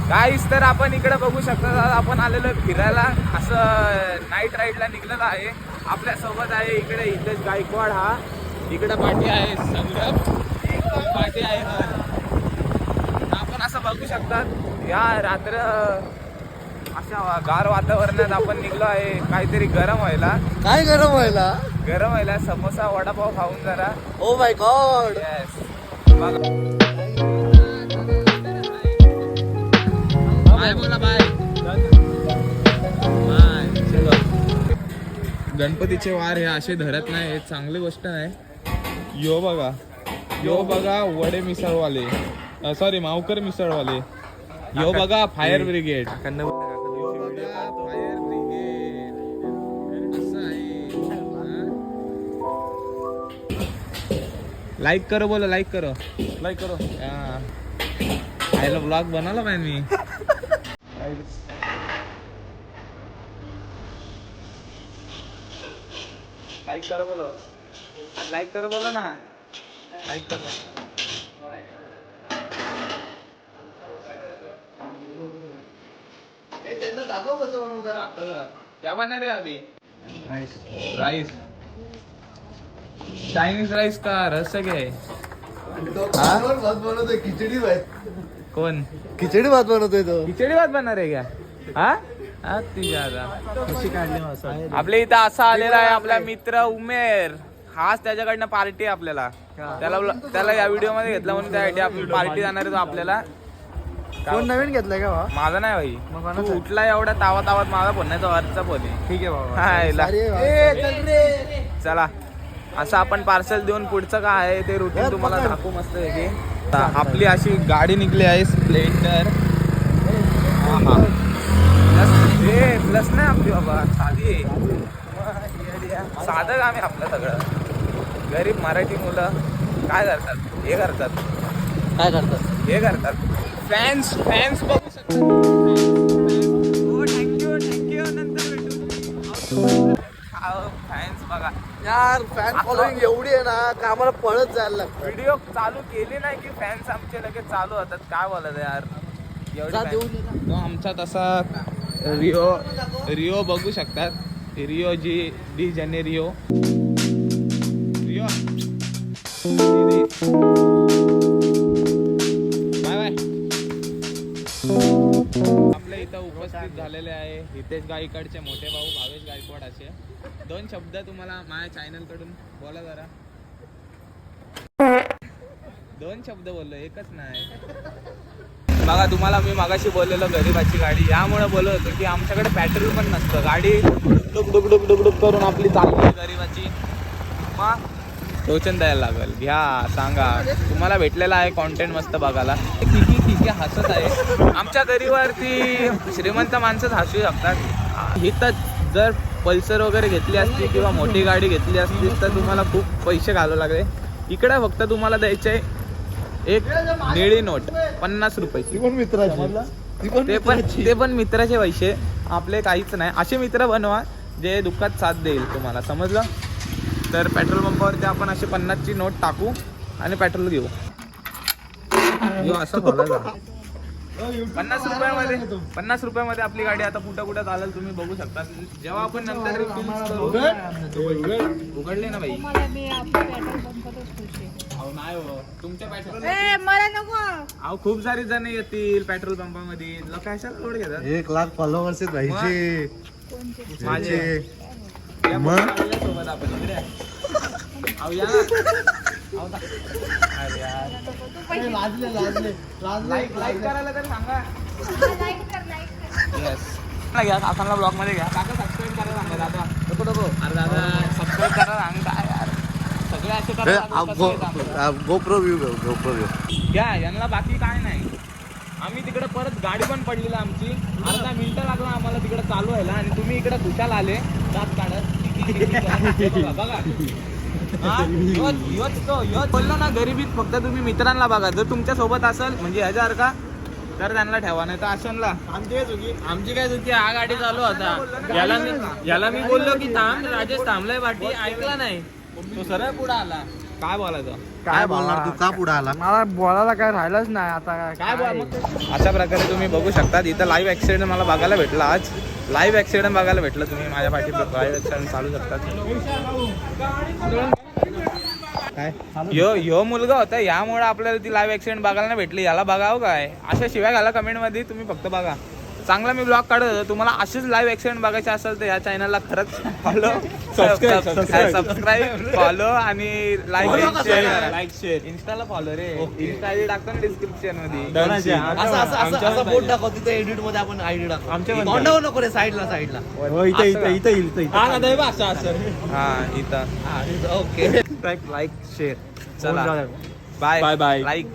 गाईस तर आपण इकडे बघू शकता, आपण आलेलो फिरायला, असं नाईट राईडला निघलेलं आहे. आपल्या सोबत आहे इकडे हितेश गायकवाड, हा इकडे पाठी आहे संग्राम, पाठी आहे आपण असं बघू शकतात. या रात्र अशा गार वातावरणात आपण निघलो आहे काहीतरी गरम व्हायला. काय गरम व्हायला? गरम व्हायला समोसा वडापाव खाऊन जरा. Oh my God. येस. बोला बाय. गणपतीचे वार हे असे धरत नाही, हे चांगली गोष्ट नाही. यो बघा वडे मिसळवाले, सॉरी मावकर मिसळवाले. यो बघा फायर ब्रिगेड. लाईक करो, बोलो लाईक करो, लाईक करो. आयला ब्लॉग बनवला पाहिजे मी. लाईक करो बोलो, लाईक करो बोलो ना, लाईक करो. क्या बना रहे अभी? राइस. चाइनीज राइस का रस क्या है? भात बनवतोय, खिचडी भात. कौन? खिचडी भात बनवतोय तो. खिचडी भात बना रहे क्या? हा आपल्या इथं असा आलेला आहे आपला मित्र उमेर. हाच त्याच्याकडनं पार्टी आपल्याला, त्याला या व्हिडिओ मध्ये घेतला म्हणून त्यासाठी आपली पार्टी जाणार आहे. तो आपल्याला फोन नवीन घेतलाय का? माझा नाही भाई, तू उठला एवढ्या तावात माझा फोन नाही, तो वरचा फोन आहे. ठीक आहे बाबा. चला असं आपण पार्सल देऊन पुढचं काय आहे ते रुटीन तुम्हाला दाखवू मस्त आहे की. आपली अशी गाडी निघली आहे स्प्लेंडर. प्लस नाही आपली बाबा, साधी आहे, साधं काम आहे आपलं सगळं. गरीब मराठी मुलं काय करतात, हे करतात फॅन्स बघू शकतात. थँक्यू नंतर भेटू. फॅन्स बघा यार, फॅन फॉलोइंग एवढी आहे ना का आम्हाला पळत जायला लागतं. व्हिडिओ चालू केली नाही की फॅन्स आमचे लगेच चालू होतात. काय बोलत यार, एवढे तो आमचा तसा रिओ बघू शकतात. Rio D Janeiro. बाय. आपल्या इथं उपस्थित झालेले आहे हितेश गायकवाडचे मोठे भाऊ भावेश गायकवाड. असे 2 शब्द तुम्हाला माझ्या चॅनल कडून बोला जरा. 2 शब्द बोललो, एकच नाही. बघा तुम्हाला मी मागाशी बोललेलो गरीबाची गाडी, यामुळे बोलत होतो की आमच्याकडे पेट्रोल पण नसतं. गाडी डुक करून आपली चालली गरीबाची. मग टोचन द्यायला लागेल. घ्या, सांगा. तुम्हाला भेटलेला आहे कॉन्टेंट मस्त बघायला. ठीक हसत आहे. आमच्या गरीबावरती श्रीमंत माणसंच हसू शकतात. इथं जर पल्सर वगैरे घेतली असती किंवा मोठी गाडी घेतली असती तर तुम्हाला खूप पैसे घालावे लागले. इकडे फक्त तुम्हाला द्यायचे एक निळी नोट 50 रुपयाची. ते पण मित्राचे पैसे, आपले काहीच नाही. असे मित्र बनवा जे दुःखात साथ देईल तुम्हाला, समजलं? तर पेट्रोल पंपावरती आपण असे 50ची नोट टाकू आणि पेट्रोल घेऊ. असं बोलायचं. 50 रुपयामध्ये आपली गाडी आता कुठं चालेल तुम्ही बघू शकता. जेव्हा आपण नंतर उघडले ना बाई. नाही हो, तुमच्या पेट्रोल मला नको. अहो खूप सारी जण येतील पेट्रोल पंपामध्ये. लोक कशाला लोड घेतात? 1 लाख फॉलोअर्स आहेत भाईचे माझे. सोबत आपण इकडे अरे यार, लाईक करायला तर सांगा. येस घ्या, काकांना ब्लॉग मध्ये घ्या. काका सबस्क्राईब करायला सांगा. दादा नको. अरे दादा सबस्क्राईब करायला सांगा यार. सगळे असे करा. गोप्रो व्यू घ्या, यांना बाकी काय नाही. आम्ही तिकडे परत गाडी पण पडलेली आमची. अर्धा मिनिटं लागला आम्हाला तिकडे चालू व्हायला आणि तुम्ही इकडे खुशाल आले दात काढत. बघा बोललो ना, गरिबीत फक्त तुम्ही मित्रांना बघा. जर तुमच्या सोबत असेल म्हणजे 1000 का तर त्यांना ठेवा, नाही तर आशनला. आमची काय चुकी, हा गाडी चालू होता. याला मी बोललो की थांब, राजेश थांबलाय पाठी, ऐकला नाही. तो सरळ पुढे आला. काय बोलायचं काय बोलणार तू का पुढे आला मला बोलायला काय राहिलंच नाही आता काय बोल अशा प्रकारे तुम्ही बघू शकता इथं लाईव्ह ऍक्सिडेंट मला बघायला भेटला आज लाईव्ह ऍक्सिडेंट बघायला भेटलं तुम्ही माझ्या पाठी लाईव्ह ऍक्सिडेंट चालू शकतात काय ह्यो मुलगा होता यामुळे आपल्याला ती लाईव्ह ऍक्सिडेंट बघायला नाही भेटली याला बघावं काय अशा शिवाय घाला कमेंट मध्ये तुम्ही फक्त बघा चांगला मी ब्लॉग काढत होतो तुम्हाला असेच लाईव्ह ऍक्सिडेंट बघायचे असेल तर या चॅनलला खरंच फॉलो सबस्क्राईब फॉलो आणि लाईक शेअर इंस्टाला फॉलो रे इंस्टा आयडी टाकतो ना डिस्क्रिप्शन मध्ये असं बोट दाखव तिथे एडिट मध्ये आपण आयडी टाकू आमच्या तोंडावर नको रे साईडला हा इथं ओके लाईक शेअर चला बाय Bye. लाईक